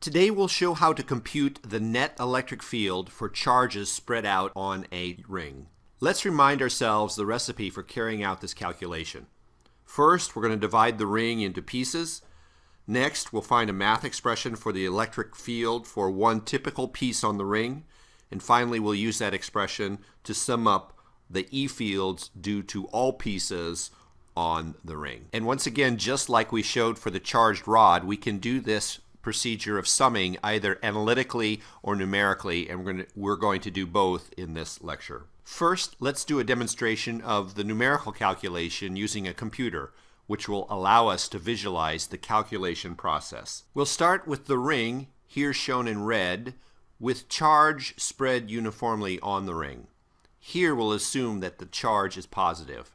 Today we'll show how to compute the net electric field for charges spread out on a ring. Let's remind ourselves the recipe for carrying out this calculation. First, we're going to divide the ring into pieces. Next, we'll find a math expression for the electric field for one typical piece on the ring. And finally, we'll use that expression to sum up the E fields due to all pieces on the ring. And once again, just like we showed for the charged rod, we can do this procedure of summing either analytically or numerically, and we're going to do both in this lecture. First, let's do a demonstration of the numerical calculation using a computer, which will allow us to visualize the calculation process. We'll start with the ring, here shown in red, with charge spread uniformly on the ring. Here we'll assume that the charge is positive.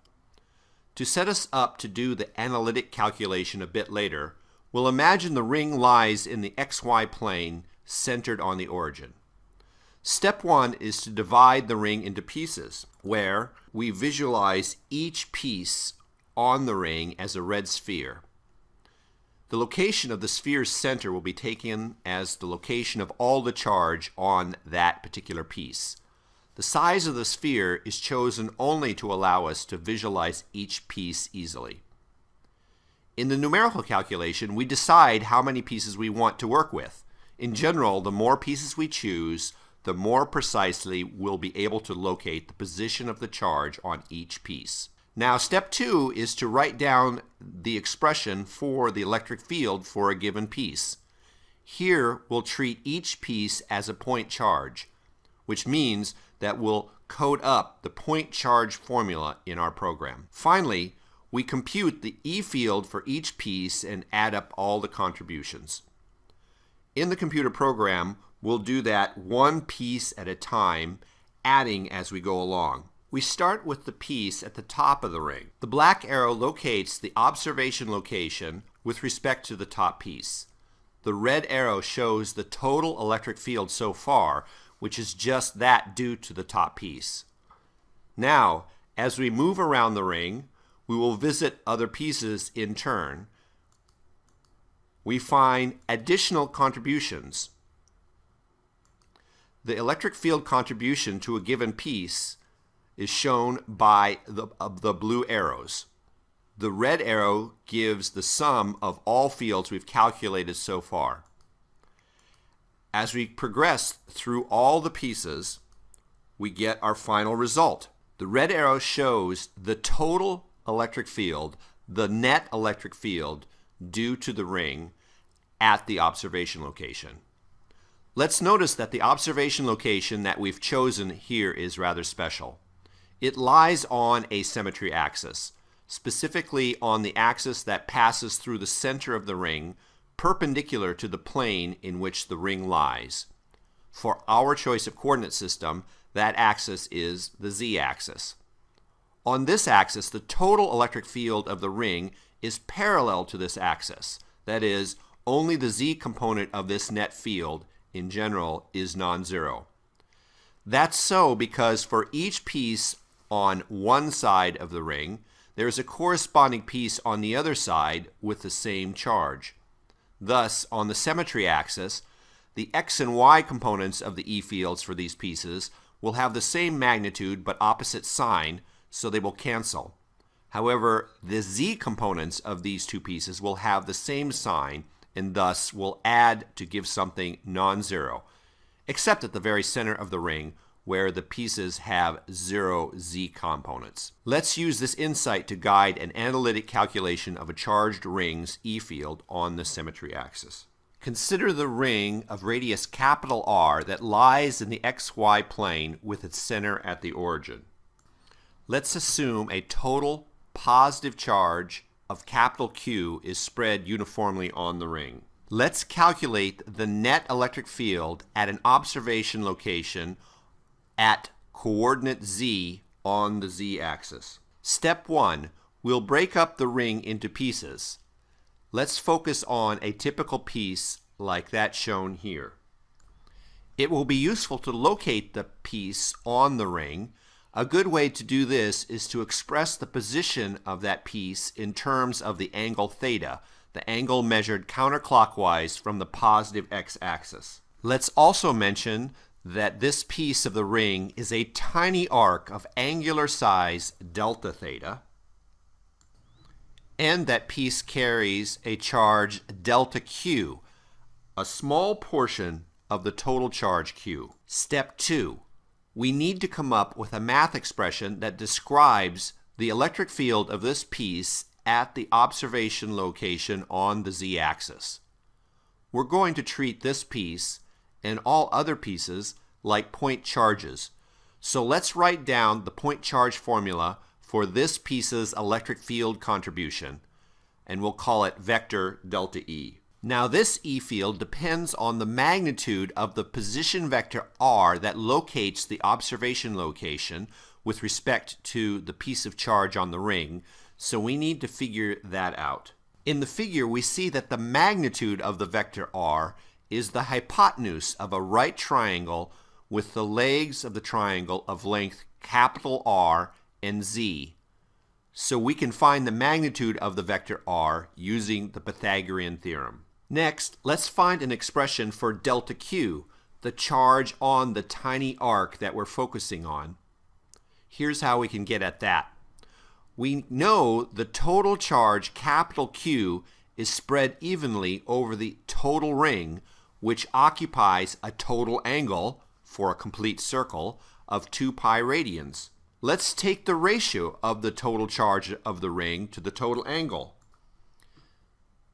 To set us up to do the analytic calculation a bit later, we'll imagine the ring lies in the XY plane centered on the origin. Step one is to divide the ring into pieces, where we visualize each piece on the ring as a red sphere. The location of the sphere's center will be taken as the location of all the charge on that particular piece. The size of the sphere is chosen only to allow us to visualize each piece easily. In the numerical calculation, we decide how many pieces we want to work with. In general, the more pieces we choose, the more precisely we'll be able to locate the position of the charge on each piece. Now, step two is to write down the expression for the electric field for a given piece. Here, we'll treat each piece as a point charge, which means that we'll code up the point charge formula in our program. Finally, we compute the E field for each piece and add up all the contributions. In the computer program, we'll do that one piece at a time, adding as we go along. We start with the piece at the top of the ring. The black arrow locates the observation location with respect to the top piece. The red arrow shows the total electric field so far, which is just that due to the top piece. Now, as we move around the ring, we will visit other pieces in turn. We find additional contributions. The electric field contribution to a given piece is shown by the blue arrows. The red arrow gives the sum of all fields we've calculated so far. As we progress through all the pieces, we get our final result. The red arrow shows the total electric field, the net electric field due to the ring at the observation location. Let's notice that the observation location that we've chosen here is rather special. It lies on a symmetry axis, specifically on the axis that passes through the center of the ring, perpendicular to the plane in which the ring lies. For our choice of coordinate system, that axis is the z-axis. On this axis, the total electric field of the ring is parallel to this axis. That is, only the z component of this net field, in general, is non-zero. That's so because for each piece on one side of the ring, there is a corresponding piece on the other side with the same charge. Thus, on the symmetry axis, the x and y components of the E fields for these pieces will have the same magnitude but opposite sign, so they will cancel. However, the z components of these two pieces will have the same sign and thus will add to give something non-zero, except at the very center of the ring where the pieces have zero z components. Let's use this insight to guide an analytic calculation of a charged ring's E field on the symmetry axis. Consider the ring of radius capital R that lies in the XY plane with its center at the origin. Let's assume a total positive charge of capital Q is spread uniformly on the ring. Let's calculate the net electric field at an observation location at coordinate z on the z-axis. Step one, we'll break up the ring into pieces. Let's focus on a typical piece like that shown here. It will be useful to locate the piece on the ring. A good way to do this is to express the position of that piece in terms of the angle theta, the angle measured counterclockwise from the positive x-axis. Let's also mention that this piece of the ring is a tiny arc of angular size delta theta, and that piece carries a charge delta Q, a small portion of the total charge Q. Step 2. We need to come up with a math expression that describes the electric field of this piece at the observation location on the z-axis. We're going to treat this piece and all other pieces like point charges. So let's write down the point charge formula for this piece's electric field contribution, and we'll call it vector delta E. Now this E field depends on the magnitude of the position vector r that locates the observation location with respect to the piece of charge on the ring, so we need to figure that out. In the figure, we see that the magnitude of the vector r is the hypotenuse of a right triangle with the legs of the triangle of length capital R and Z. So we can find the magnitude of the vector r using the Pythagorean theorem. Next, let's find an expression for delta Q, the charge on the tiny arc that we're focusing on. Here's how we can get at that. We know the total charge capital Q is spread evenly over the total ring, which occupies a total angle, for a complete circle, of 2 pi radians. Let's take the ratio of the total charge of the ring to the total angle.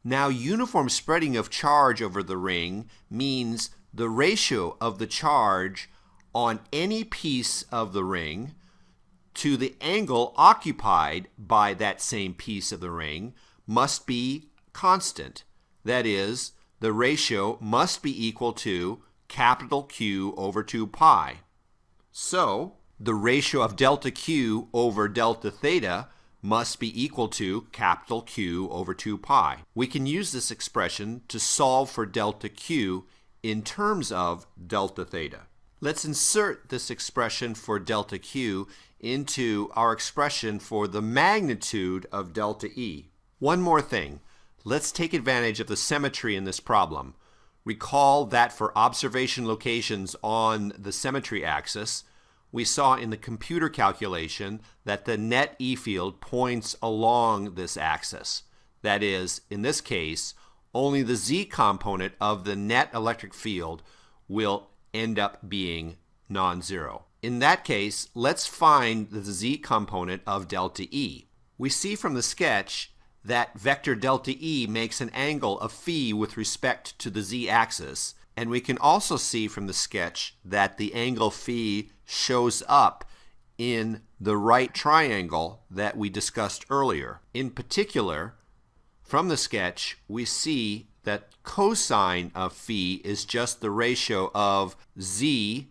Now, uniform spreading of charge over the ring means the ratio of the charge on any piece of the ring to the angle occupied by that same piece of the ring must be constant. That is, the ratio must be equal to capital Q over 2 pi. So, the ratio of delta Q over delta theta must be equal to capital Q over 2 pi. We can use this expression to solve for delta Q in terms of delta theta. Let's insert this expression for delta Q into our expression for the magnitude of delta E. One more thing. Let's take advantage of the symmetry in this problem. Recall that for observation locations on the symmetry axis, we saw in the computer calculation that the net E field points along this axis. That is, in this case, only the Z component of the net electric field will end up being non-zero. In that case, let's find the Z component of delta E. We see from the sketch that vector delta E makes an angle of phi with respect to the z-axis, and we can also see from the sketch that the angle phi shows up in the right triangle that we discussed earlier. In particular, from the sketch, we see that cosine of phi is just the ratio of z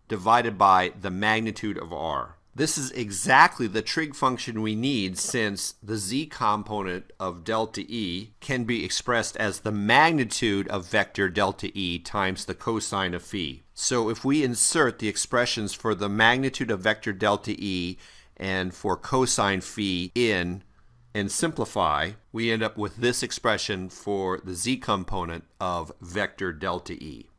divided by the magnitude of r. This is exactly the trig function we need, since the z component of delta E can be expressed as the magnitude of vector delta E times the cosine of phi. So if we insert the expressions for the magnitude of vector delta E and for cosine phi in and simplify, we end up with this expression for the z component of vector delta E.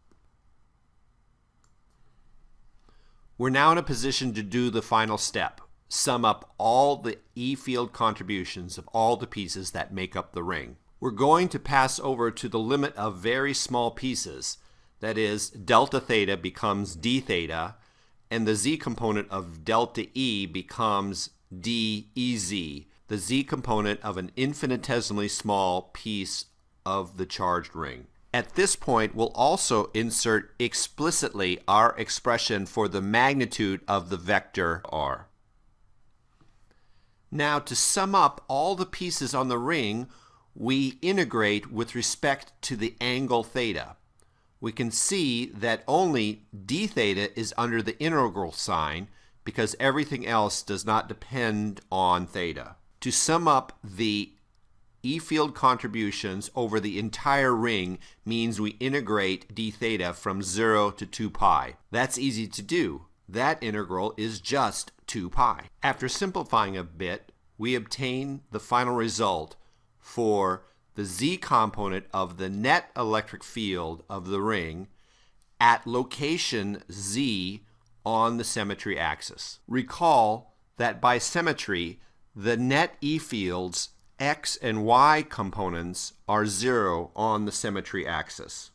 We're now in a position to do the final step, sum up all the E field contributions of all the pieces that make up the ring. We're going to pass over to the limit of very small pieces. That is, delta theta becomes d theta, and the z component of delta E becomes dEz, the z component of an infinitesimally small piece of the charged ring. At this point, we'll also insert explicitly our expression for the magnitude of the vector r. Now, to sum up all the pieces on the ring, we integrate with respect to the angle theta. We can see that only d theta is under the integral sign because everything else does not depend on theta. To sum up the E field contributions over the entire ring means we integrate d theta from 0 to 2 pi. That's easy to do. That integral is just 2 pi. After simplifying a bit, we obtain the final result for the Z component of the net electric field of the ring at location Z on the symmetry axis. Recall that by symmetry, the net E fields X and Y components are 0 on the symmetry axis.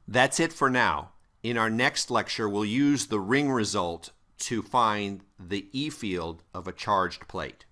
That's it for now. In our next lecture, we'll use the ring result to find the E field of a charged plate.